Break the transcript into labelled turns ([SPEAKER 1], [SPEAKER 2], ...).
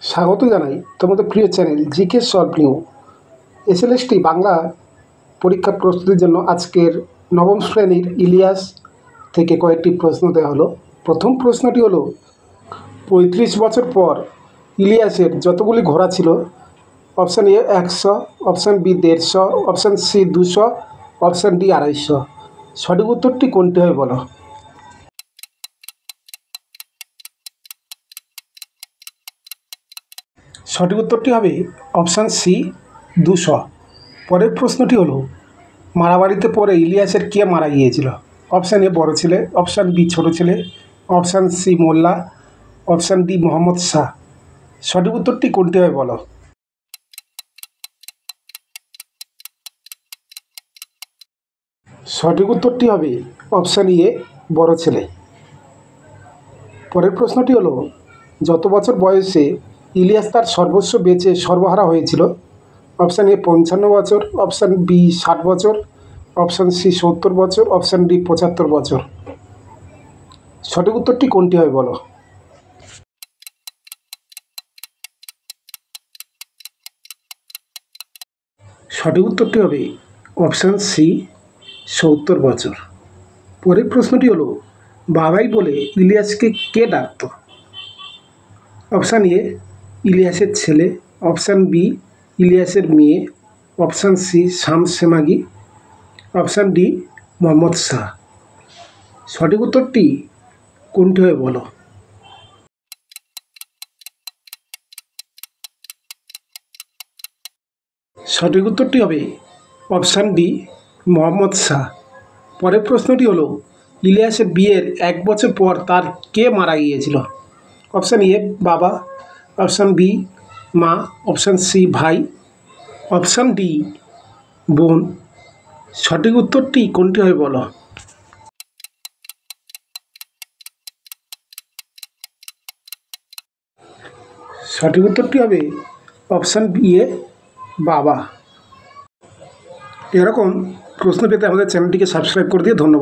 [SPEAKER 1] স্বাগত জানাই তোমাদের প্রিয় channel GK solve new. SLST Bangla পরীক্ষা প্রস্তুতির জন্য আজকের নবম শ্রেণীর ইলিয়াস থেকে কয়েকটি প্রশ্ন দেওয়া হলো। প্রথম প্রশ্নটি হলো ৩৫ বছর পর ইলিয়াসের যতগুলি ঘোড়া ছিল? Option A ১০০, option B ১৫০, option C ২০০, option D ২৫০। সঠিক উত্তরটি কোনটি হবে বলো? সঠিক উত্তরটি হবে অপশান সি ২০০। পরের প্রশ্নটি হলো মারামারিতে পরে ইলিয়াসের কে মারা গিয়েছিল? অপশান এ বড় ছেলে, অপশান বি ছোট ছেলে, অপশান সি মোল্লা, অপশান ডি মোহাম্মদ শাহ। সঠিক উত্তরটি কোনটি হবে বলো? সঠিক উত্তরটি হবে অপশান এ বড় ছেলে। পরের প্রশ্নটি হলো যত বছর বয়সে ইলিয়াস তার সর্বস্ব বেচে সর্বহারা হয়েছিল? অপশান এ ৫৫ বছর, অপশান বি ৬০ বছর, অপশান সি ৭০ বছর, অপশান ডি ৭৫ বছর। সঠিক উত্তরটি কোনটি হবে বলো? সঠিক উত্তরটি হবে অপশান সি ৭০ বছর। পরের প্রশ্নটি হলো বাবাই বলে ইলিয়াসকে কে ডাকত? অপশান এ ইলিয়াসের ছেলে, অপশান বি ইলিয়াসের মেয়ে, অপশান সি শামস সেমাগি, অপশান ডি মোহাম্মদ শাহ। সঠিক উত্তরটি কোনটি হবে বলো? সঠিক উত্তরটি হবে অপশান ডি মোহাম্মদ শাহ। পরের প্রশ্নটি হলো ইলিয়াসের বিয়ের ১ বছর পর তার কে মারা গিয়েছিল? অপশান এ বাবা, অপশান বি মা, অপশান সি ভাই, অপশান ডি বোন। সঠিক উত্তরটি কোনটি হবে বলো? সঠিক উত্তরটি হবে অপশান বি এ বাবা। এরকম প্রশ্ন পেতে আমাদের চ্যানেলটিকে সাবস্ক্রাইব করে দিয়ে ধন্যবাদ।